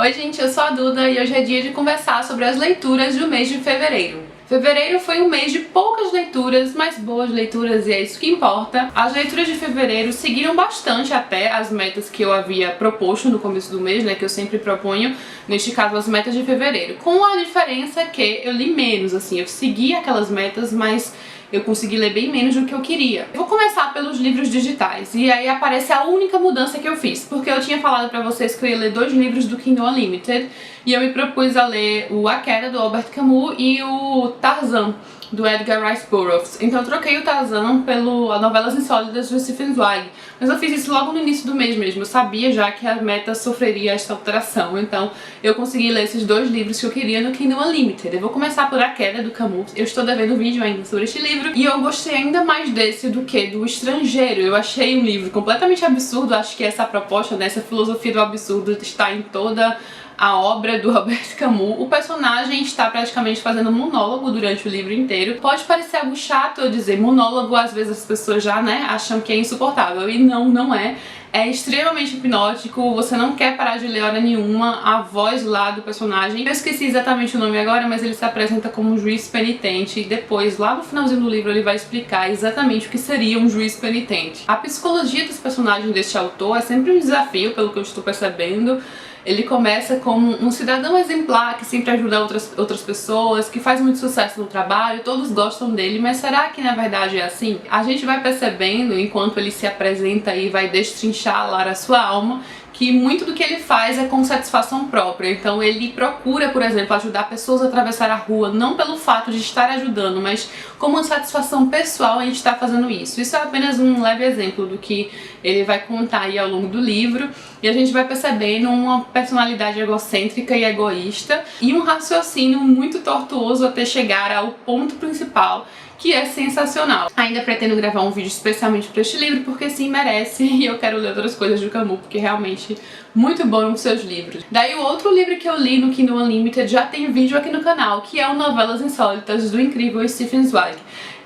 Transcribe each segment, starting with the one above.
Oi gente, eu sou a Duda e hoje é dia de conversar sobre as leituras do mês de fevereiro. Fevereiro foi um mês de poucas leituras, mas boas leituras, e é isso que importa. As leituras de fevereiro seguiram bastante até as metas que eu havia proposto no começo do mês, né, que eu sempre proponho, neste caso as metas de fevereiro. Com a diferença que eu li menos, assim, eu segui aquelas metas, mas eu consegui ler bem menos do que eu queria. Vou começar pelos livros digitais, e aí aparece a única mudança que eu fiz, porque eu tinha falado pra vocês que eu ia ler 2 livros do Kindle Unlimited, e eu me propus a ler o A Queda, do Albert Camus, e o Tarzan, do Edgar Rice Burroughs. Então eu troquei o Tarzan pelo Novelas Insólitas do Stephen Zweig, mas eu fiz isso logo no início do mês mesmo. Eu sabia já que a meta sofreria esta alteração, então eu consegui ler esses 2 livros que eu queria no Kindle Unlimited. Eu vou começar por A Queda, do Camus. Eu estou devendo vídeo ainda sobre este livro, e eu gostei ainda mais desse do que do Estrangeiro. Eu achei um livro completamente absurdo, acho que essa proposta, né, essa filosofia do absurdo está em toda a obra do Albert Camus. O personagem está praticamente fazendo monólogo durante o livro inteiro. Pode parecer algo chato eu dizer monólogo, às vezes as pessoas já, né, acham que é insuportável, e não é. É extremamente hipnótico, você não quer parar de ler hora nenhuma. A voz lá do personagem, eu esqueci exatamente o nome agora, mas ele se apresenta como um juiz penitente, e depois, lá no finalzinho do livro, ele vai explicar exatamente o que seria um juiz penitente. A psicologia dos personagens deste autor é sempre um desafio, pelo que eu estou percebendo. Ele começa como um cidadão exemplar que sempre ajuda outras pessoas, que faz muito sucesso no trabalho, todos gostam dele, mas será que na verdade é assim? A gente vai percebendo, enquanto ele se apresenta e vai destrinchar lá a sua alma, que muito do que ele faz é com satisfação própria. Então ele procura, por exemplo, ajudar pessoas a atravessar a rua, não pelo fato de estar ajudando, mas como uma satisfação pessoal em estar fazendo isso. Isso é apenas um leve exemplo do que ele vai contar aí ao longo do livro, e a gente vai percebendo uma personalidade egocêntrica e egoísta, e um raciocínio muito tortuoso até chegar ao ponto principal, que é sensacional. Ainda pretendo gravar um vídeo especialmente para este livro, porque sim, merece, e eu quero ler outras coisas do Camus, porque realmente muito bom nos seus livros. Daí o outro livro que eu li no Kindle Unlimited já tem vídeo aqui no canal, que é o Novelas Insólitas, do incrível Stephen Zweig.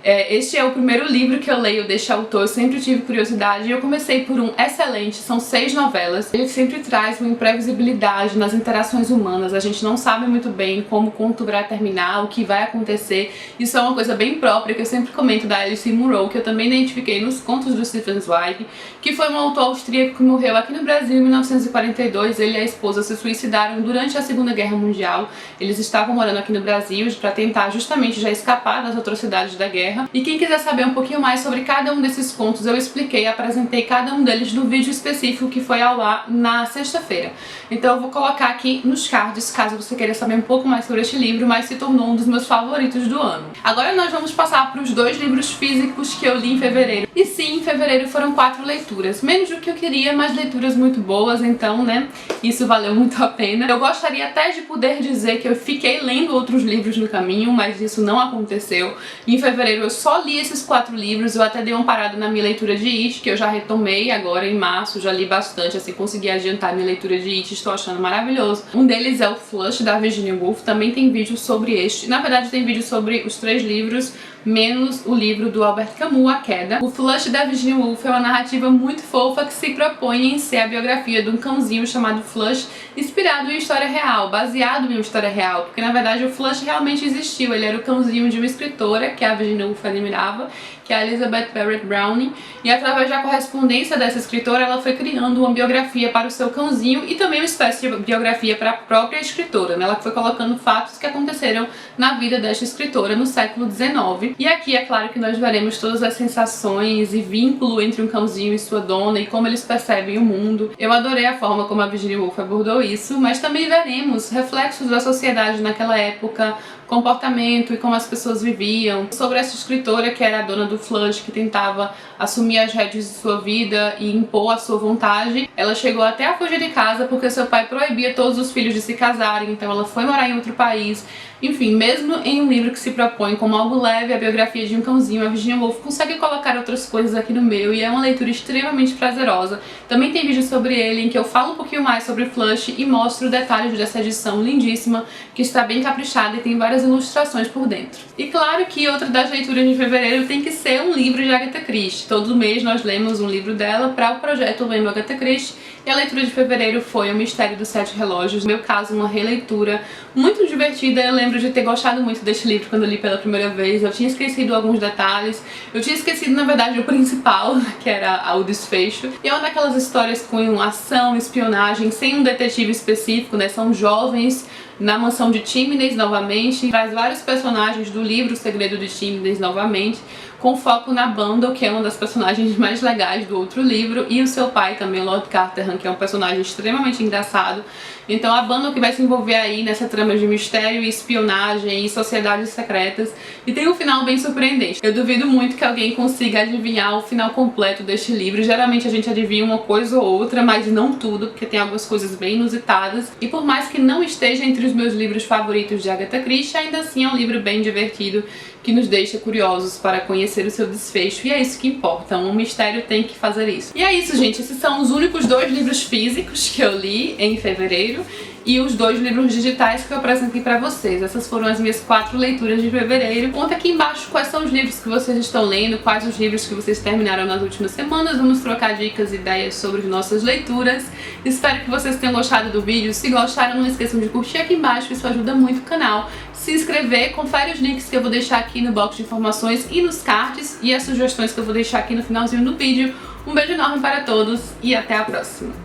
Este é o primeiro livro que eu leio deste autor, eu sempre tive curiosidade, e eu comecei por um excelente, são 6 novelas. Ele sempre traz uma imprevisibilidade nas interações humanas, a gente não sabe muito bem como o conto vai terminar, o que vai acontecer. Isso é uma coisa bem própria que eu sempre comento da Alice Munro, que eu também identifiquei nos contos do Stephen Zweig, que foi um autor austríaco que morreu aqui no Brasil em 1942, ele e a esposa se suicidaram durante a Segunda Guerra Mundial. Eles estavam morando aqui no Brasil para tentar justamente já escapar das atrocidades da guerra. E quem quiser saber um pouquinho mais sobre cada um desses contos, eu expliquei, apresentei cada um deles no vídeo específico que foi ao ar na sexta-feira. Então eu vou colocar aqui nos cards, caso você queira saber um pouco mais sobre este livro, mas se tornou um dos meus favoritos do ano. Agora nós vamos passar para os 2 livros físicos que eu li em fevereiro. E sim, em fevereiro foram 4 leituras, menos do que eu queria, mas leituras muito boas, então, né, isso valeu muito a pena. Eu gostaria até de poder dizer que eu fiquei lendo outros livros no caminho, mas isso não aconteceu. Em fevereiro eu só li esses 4 livros, eu até dei uma parada na minha leitura de It, que eu já retomei agora em março, já li bastante, assim, consegui adiantar minha leitura de It, estou achando maravilhoso. Um deles é o Flush, da Virginia Woolf, também tem vídeo sobre este. Na verdade tem vídeo sobre os 3 livros, menos o livro do Albert Camus, A Queda. O Flush, da Virginia Woolf, é uma narrativa muito fofa que se propõe em ser a biografia de um cãozinho chamado Flush, inspirado em história real, baseado em uma história real, porque na verdade o Flush realmente existiu. Ele era o cãozinho de uma escritora que a Virginia Woolf admirava, que é a Elizabeth Barrett Browning, e através da correspondência dessa escritora ela foi criando uma biografia para o seu cãozinho e também uma espécie de biografia para a própria escritora, né? Ela foi colocando fatos que aconteceram na vida desta escritora no século XIX. E aqui é claro que nós veremos todas as sensações e vínculo entre um cãozinho e sua dona e como eles percebem o mundo. Eu adorei a forma como a Virginia Woolf abordou isso, mas também veremos reflexos da sociedade naquela época, comportamento e como as pessoas viviam, sobre essa escritora que era a dona do Flush, que tentava assumir as rédeas de sua vida e impor a sua vontade. Ela chegou até a fugir de casa porque seu pai proibia todos os filhos de se casarem, então ela foi morar em outro país. Enfim, mesmo em um livro que se propõe como algo leve, a biografia de um cãozinho, a Virginia Woolf consegue colocar outras coisas aqui no meio, e é uma leitura extremamente prazerosa. Também tem vídeo sobre ele em que eu falo um pouquinho mais sobre Flush e mostro detalhes dessa edição lindíssima, que está bem caprichada e tem várias ilustrações por dentro. E claro que outra das leituras de fevereiro tem que ser um livro de Agatha Christie. Todo mês nós lemos um livro dela para o projeto Lendo Agatha Christie, E a leitura de fevereiro foi O Mistério dos Sete Relógios. No meu caso, uma releitura muito divertida. Eu lembro de ter gostado muito deste livro quando eu li pela primeira vez. Eu tinha esquecido alguns detalhes. Eu tinha esquecido, na verdade, o principal, que era o desfecho. E é uma daquelas histórias com ação, espionagem, sem um detetive específico, né? São jovens na mansão de Chimneys novamente, traz vários personagens do livro O Segredo de Chimneys novamente, com foco na Bundle, que é uma das personagens mais legais do outro livro, e o seu pai também, o Lord Carterham, que é um personagem extremamente engraçado. Então a Bundle que vai se envolver aí nessa trama de mistério e espionagem e sociedades secretas, e tem um final bem surpreendente. Eu duvido muito que alguém consiga adivinhar o final completo deste livro. Geralmente a gente adivinha uma coisa ou outra, mas não tudo, porque tem algumas coisas bem inusitadas, e por mais que não esteja entre os meus livros favoritos de Agatha Christie, ainda assim é um livro bem divertido, que nos deixa curiosos para conhecer o seu desfecho, e é isso que importa, um mistério tem que fazer isso. E é isso, gente, esses são os únicos 2 livros físicos que eu li em fevereiro, e os 2 livros digitais que eu apresentei pra vocês. Essas foram as minhas 4 leituras de fevereiro. Conta aqui embaixo quais são os livros que vocês estão lendo, quais os livros que vocês terminaram nas últimas semanas. Vamos trocar dicas e ideias sobre nossas leituras. Espero que vocês tenham gostado do vídeo. Se gostaram, não esqueçam de curtir aqui embaixo, isso ajuda muito o canal. Se inscrever, confere os links que eu vou deixar aqui no box de informações e nos cards, e as sugestões que eu vou deixar aqui no finalzinho do vídeo. Um beijo enorme para todos e até a próxima!